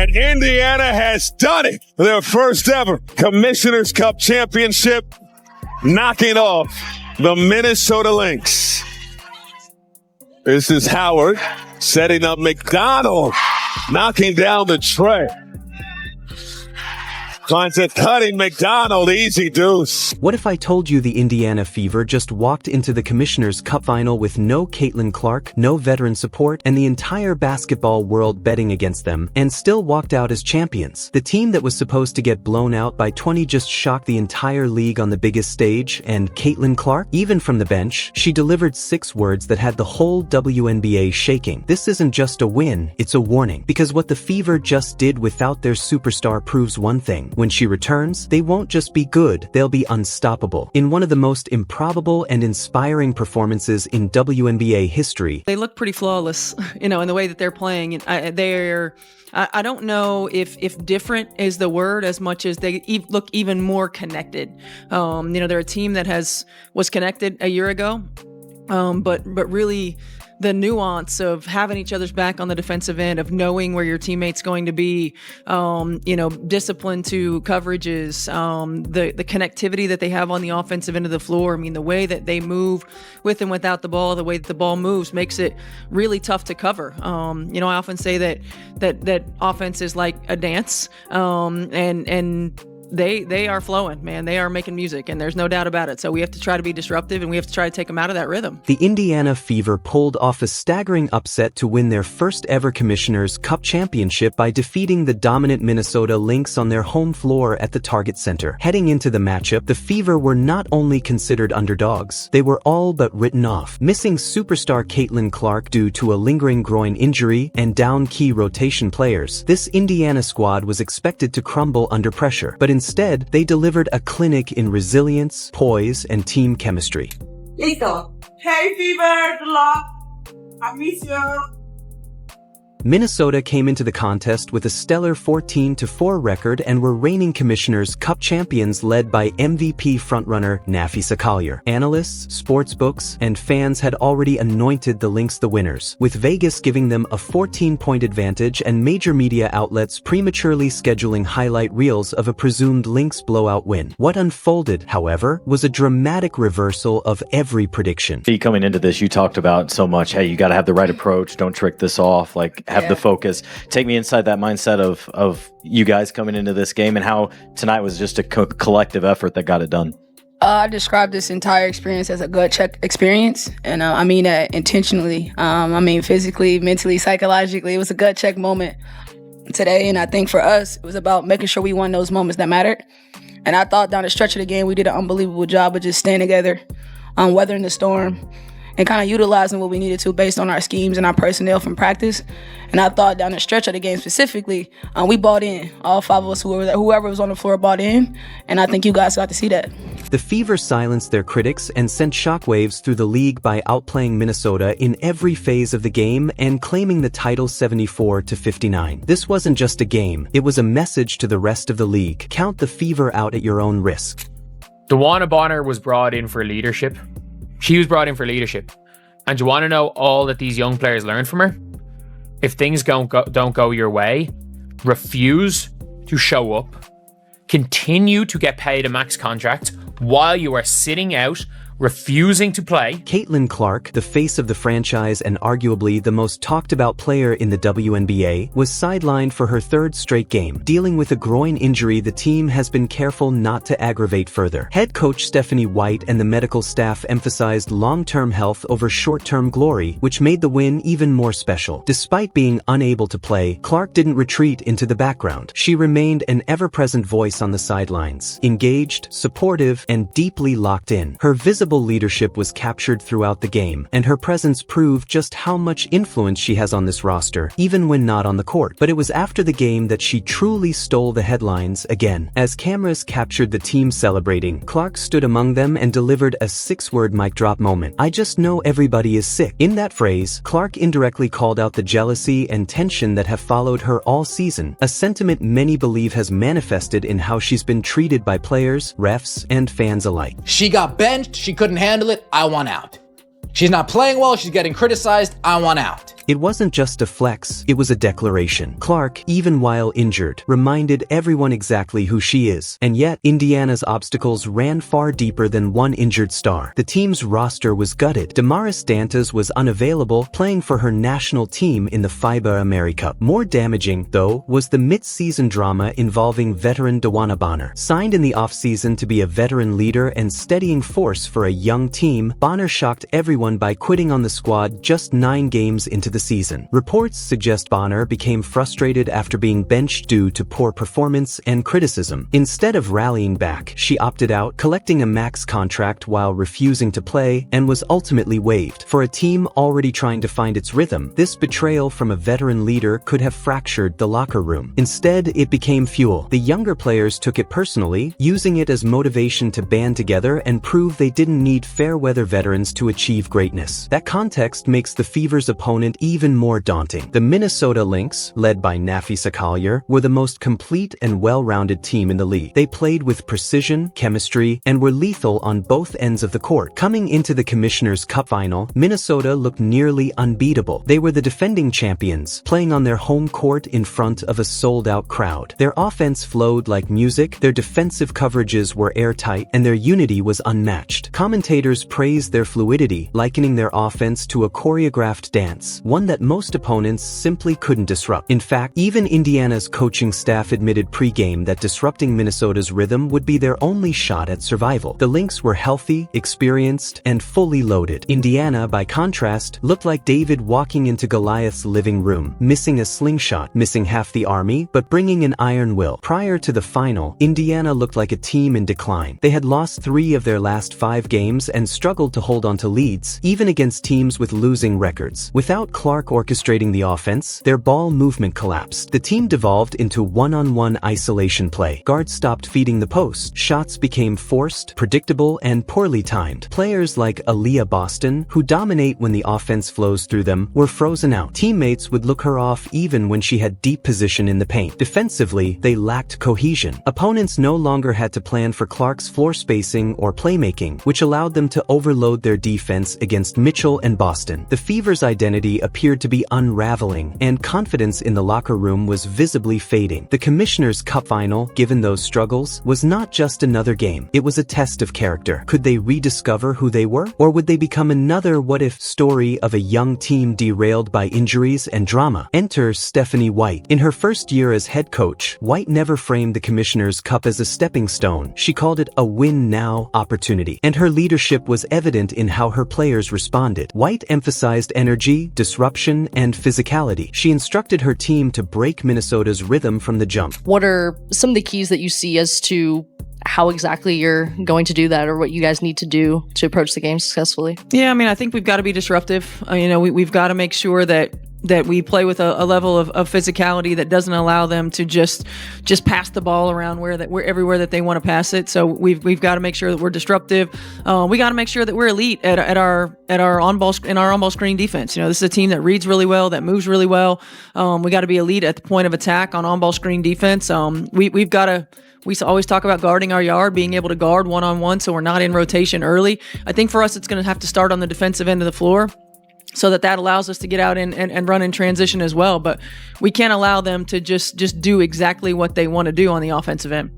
And Indiana has done it. Their first ever Commissioner's Cup championship, knocking off the Minnesota Lynx. This is Howard setting up McDonald, knocking down the tray. Finds a cutting McDonald, easy deuce. What if I told you the Indiana Fever just walked into the Commissioner's Cup final with no Caitlin Clark, no veteran support, and the entire basketball world betting against them, and still walked out as champions? The team that was supposed to get blown out by 20 just shocked the entire league on the biggest stage, and Caitlin Clark, even from the bench, she delivered 6 words that had the whole WNBA shaking. This isn't just a win, it's a warning. Because what the Fever just did without their superstar proves one thing. When she returns, they won't just be good, they'll be unstoppable. In one of the most improbable and inspiring performances in WNBA history. They look pretty flawless, in the way that they're playing. I don't know if different is the word as much as they look even more connected. They're a team that was connected a year ago, but really the nuance of having each other's back on the defensive end, of knowing where your teammate's going to be, discipline to coverages, the connectivity that they have on the offensive end of the floor. I mean, the way that they move with and without the ball, the way that the ball moves makes it really tough to cover. I often say that offense is like a dance, and they are flowing, man. They are making music, and there's no doubt about it. So we have to try to be disruptive, and we have to try to take them out of that rhythm. The Indiana Fever pulled off a staggering upset to win their first ever Commissioner's Cup championship by defeating the dominant Minnesota Lynx on their home floor at the Target Center. Heading into the matchup, the Fever were not only considered underdogs, they were all but written off. Missing superstar Caitlin Clark due to a lingering groin injury and down key rotation players, this Indiana squad was expected to crumble under pressure. But instead, they delivered a clinic in resilience, poise, and team chemistry. Listo. Hey, Fever, good luck. I miss you. Minnesota came into the contest with a stellar 14-4 record and were reigning Commissioner's Cup champions led by MVP frontrunner Nafisa Collier. Analysts, sportsbooks, and fans had already anointed the Lynx the winners, with Vegas giving them a 14-point advantage and major media outlets prematurely scheduling highlight reels of a presumed Lynx blowout win. What unfolded, however, was a dramatic reversal of every prediction. Coming into this, you talked about so much, hey, you got to have the right approach, don't trick this off, have the focus. Take me inside that mindset of you guys coming into this game and how tonight was just a collective effort that got it done. I describe this entire experience as a gut check experience, and I mean that intentionally. Physically, mentally, psychologically, it was a gut check moment today, and I think for us, it was about making sure we won those moments that mattered. And I thought down the stretch of the game, we did an unbelievable job of just staying together, weathering the storm, and kind of utilizing what we needed to based on our schemes and our personnel from practice. And I thought down the stretch of the game specifically, we bought in. All 5 of us, whoever was on the floor bought in, and I think you guys got to see that. The Fever silenced their critics and sent shockwaves through the league by outplaying Minnesota in every phase of the game and claiming the title 74-59. This wasn't just a game, it was a message to the rest of the league. Count the Fever out at your own risk. DeWanna Bonner was brought in for leadership. She was brought in for leadership. And you want to know all that these young players learned from her? If things don't go your way, refuse to show up. Continue to get paid a max contract while you are sitting out, refusing to play. Caitlin Clark, the face of the franchise and arguably the most talked about player in the WNBA, was sidelined for her 3rd straight game. Dealing with a groin injury the team has been careful not to aggravate further. Head coach Stephanie White and the medical staff emphasized long-term health over short-term glory, which made the win even more special. Despite being unable to play, Clark didn't retreat into the background. She remained an ever-present voice on the sidelines, engaged, supportive, and deeply locked in. Her visible leadership was captured throughout the game, and her presence proved just how much influence she has on this roster, even when not on the court. But it was after the game that she truly stole the headlines again. As cameras captured the team celebrating, Clark stood among them and delivered a 6-word mic drop moment. I just know everybody is sick. In that phrase, Clark indirectly called out the jealousy and tension that have followed her all season, a sentiment many believe has manifested in how she's been treated by players, refs, and fans alike. She got benched, she couldn't handle it, I want out. She's not playing well, she's getting criticized, I want out. It wasn't just a flex, it was a declaration. Clark, even while injured, reminded everyone exactly who she is. And yet, Indiana's obstacles ran far deeper than one injured star. The team's roster was gutted. Damaris Dantas was unavailable, playing for her national team in the FIBA America. More damaging, though, was the mid-season drama involving veteran Dawana Bonner. Signed in the offseason to be a veteran leader and steadying force for a young team, Bonner shocked everyone by quitting on the squad just 9 games into the season. Reports suggest Bonner became frustrated after being benched due to poor performance and criticism. Instead of rallying back, she opted out, collecting a max contract while refusing to play, and was ultimately waived. For a team already trying to find its rhythm, this betrayal from a veteran leader could have fractured the locker room. Instead, it became fuel. The younger players took it personally, using it as motivation to band together and prove they didn't need fair-weather veterans to achieve greatness. That context makes the Fever's opponent even more daunting. The Minnesota Lynx, led by Nafisa Collier, were the most complete and well-rounded team in the league. They played with precision, chemistry, and were lethal on both ends of the court. Coming into the Commissioner's Cup final, Minnesota looked nearly unbeatable. They were the defending champions, playing on their home court in front of a sold-out crowd. Their offense flowed like music, their defensive coverages were airtight, and their unity was unmatched. Commentators praised their fluidity, likening their offense to a choreographed dance, one that most opponents simply couldn't disrupt. In fact, even Indiana's coaching staff admitted pre-game that disrupting Minnesota's rhythm would be their only shot at survival. The Lynx were healthy, experienced, and fully loaded. Indiana, by contrast, looked like David walking into Goliath's living room, missing a slingshot, missing half the army, but bringing an iron will. Prior to the final, Indiana looked like a team in decline. They had lost 3 of their last 5 games and struggled to hold on to leads, even against teams with losing records. Without Clark orchestrating the offense, their ball movement collapsed. The team devolved into one-on-one isolation play. Guards stopped feeding the post. Shots became forced, predictable, and poorly timed. Players like Aaliyah Boston, who dominate when the offense flows through them, were frozen out. Teammates would look her off even when she had deep position in the paint. Defensively, they lacked cohesion. Opponents no longer had to plan for Clark's floor spacing or playmaking, which allowed them to overload their defense against Mitchell and Boston. The Fever's identity appeared to be unraveling, and confidence in the locker room was visibly fading. The Commissioner's Cup final, given those struggles, was not just another game. It was a test of character. Could they rediscover who they were? Or would they become another what-if story of a young team derailed by injuries and drama? Enter Stephanie White. In her first year as head coach, White never framed the Commissioner's Cup as a stepping stone. She called it a win-now opportunity, and her leadership was evident in how her players responded. White emphasized energy, disruption, and physicality. She instructed her team to break Minnesota's rhythm from the jump. What are some of the keys that you see as to how exactly you're going to do that, or what you guys need to do to approach the game successfully? Yeah, I mean, I think we've got to be disruptive. We've got to make sure that we play with a level of physicality that doesn't allow them to just pass the ball around where everywhere that they want to pass it. So we've got to make sure that we're disruptive. We got to make sure that we're elite at our on ball screen defense. This is a team that reads really well, that moves really well. We got to be elite at the point of attack on ball screen defense. We've got to. We always talk about guarding our yard, being able to guard one-on-one so we're not in rotation early. I think for us, it's going to have to start on the defensive end of the floor so that allows us to get out and run in transition as well. But we can't allow them to just do exactly what they want to do on the offensive end.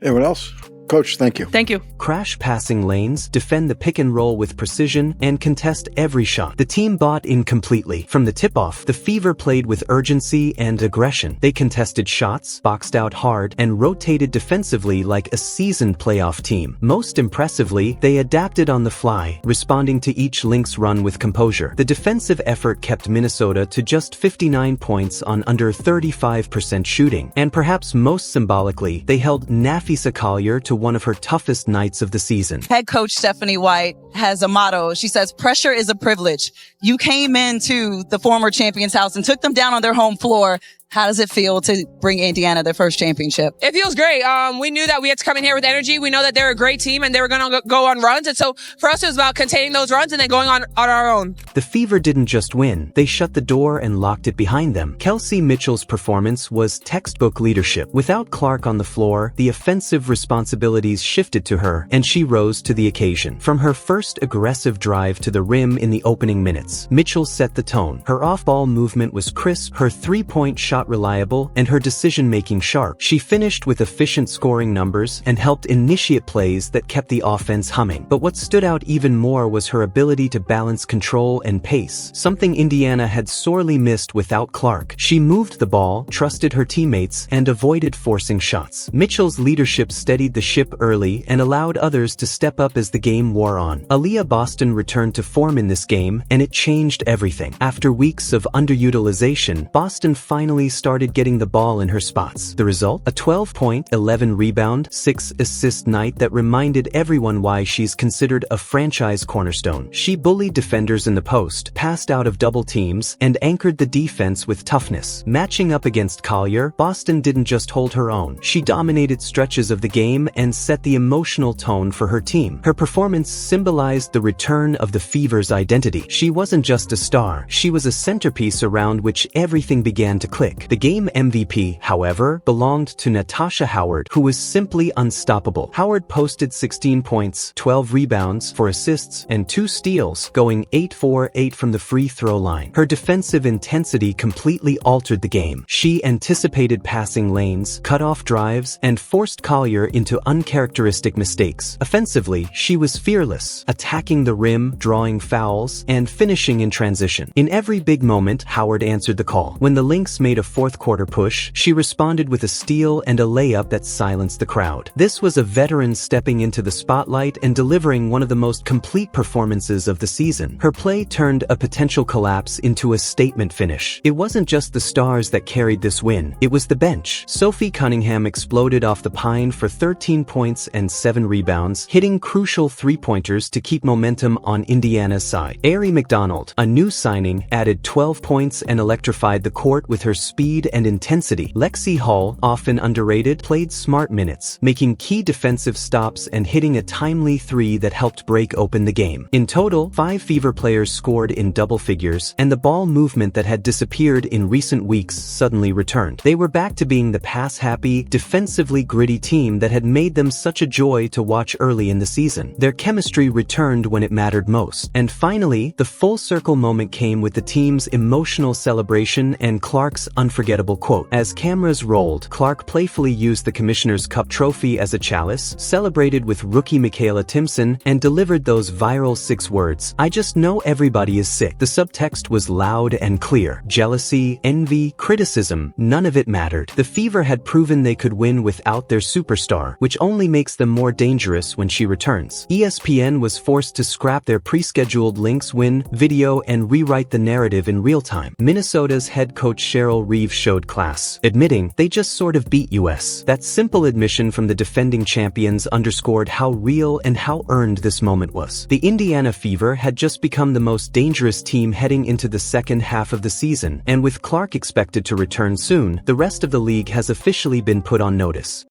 Anyone else? Coach, thank you. Thank you. Crash passing lanes, defend the pick and roll with precision, and contest every shot. The team bought in completely. From the tip-off, the Fever played with urgency and aggression. They contested shots, boxed out hard, and rotated defensively like a seasoned playoff team. Most impressively, they adapted on the fly, responding to each Lynx run with composure. The defensive effort kept Minnesota to just 59 points on under 35% shooting. And perhaps most symbolically, they held Nafisa Collier to one of her toughest nights of the season. Head coach Stephanie White has a motto. She says, pressure is a privilege. You came into the former champion's house and took them down on their home floor. How does it feel to bring Indiana their first championship? It feels great. We knew that we had to come in here with energy. We know that they're a great team and they were going to go on runs. And so for us, it was about containing those runs and then going on our own. The Fever didn't just win, they shut the door and locked it behind them. Kelsey Mitchell's performance was textbook leadership. Without Clark on the floor, the offensive responsibilities shifted to her, and she rose to the occasion. From her first aggressive drive to the rim in the opening minutes, Mitchell set the tone. Her off-ball movement was crisp, her three-point shot reliable, and her decision-making sharp. She finished with efficient scoring numbers and helped initiate plays that kept the offense humming. But what stood out even more was her ability to balance control and pace, something Indiana had sorely missed without Clark. She moved the ball, trusted her teammates, and avoided forcing shots. Mitchell's leadership steadied the ship early and allowed others to step up as the game wore on. Aaliyah Boston returned to form in this game, and it changed everything. After weeks of underutilization, Boston finally started getting the ball in her spots. The result? A 12-point, 11-rebound, 6-assist night that reminded everyone why she's considered a franchise cornerstone. She bullied defenders in the post, passed out of double teams, and anchored the defense with toughness. Matching up against Collier, Boston didn't just hold her own. She dominated stretches of the game and set the emotional tone for her team. Her performance symbolized the return of the Fever's identity. She wasn't just a star, she was a centerpiece around which everything began to click. The game MVP, however, belonged to Natasha Howard, who was simply unstoppable. Howard posted 16 points, 12 rebounds, 4 assists, and 2 steals, going 8-for-8 from the free throw line. Her defensive intensity completely altered the game. She anticipated passing lanes, cut off drives, and forced Collier into uncharacteristic mistakes. Offensively, she was fearless, attacking the rim, drawing fouls, and finishing in transition. In every big moment, Howard answered the call. When the Lynx made a fourth-quarter push, she responded with a steal and a layup that silenced the crowd. This was a veteran stepping into the spotlight and delivering one of the most complete performances of the season. Her play turned a potential collapse into a statement finish. It wasn't just the stars that carried this win, it was the bench. Sophie Cunningham exploded off the pine for 13 points and 7 rebounds, hitting crucial three-pointers to keep momentum on Indiana's side. Aari McDonald, a new signing, added 12 points and electrified the court with her speed and intensity. Lexi Hall, often underrated, played smart minutes, making key defensive stops and hitting a timely three that helped break open the game. In total, 5 Fever players scored in double figures, and the ball movement that had disappeared in recent weeks suddenly returned. They were back to being the pass-happy, defensively gritty team that had made them such a joy to watch early in the season. Their chemistry returned when it mattered most. And finally, the full-circle moment came with the team's emotional celebration and Clark's unforgettable quote. As cameras rolled, Clark playfully used the Commissioner's Cup trophy as a chalice, celebrated with rookie Michaela Timpson, and delivered those viral 6 words, "I just know everybody is sick." The subtext was loud and clear. Jealousy, envy, criticism, none of it mattered. The Fever had proven they could win without their superstar, which only makes them more dangerous when she returns. ESPN was forced to scrap their pre-scheduled Lynx win video and rewrite the narrative in real time. Minnesota's head coach Cheryl Reeve showed class, admitting they just sort of beat US. That simple admission from the defending champions underscored how real and how earned this moment was. The Indiana Fever had just become the most dangerous team heading into the second half of the season, and with Clark expected to return soon, the rest of the league has officially been put on notice.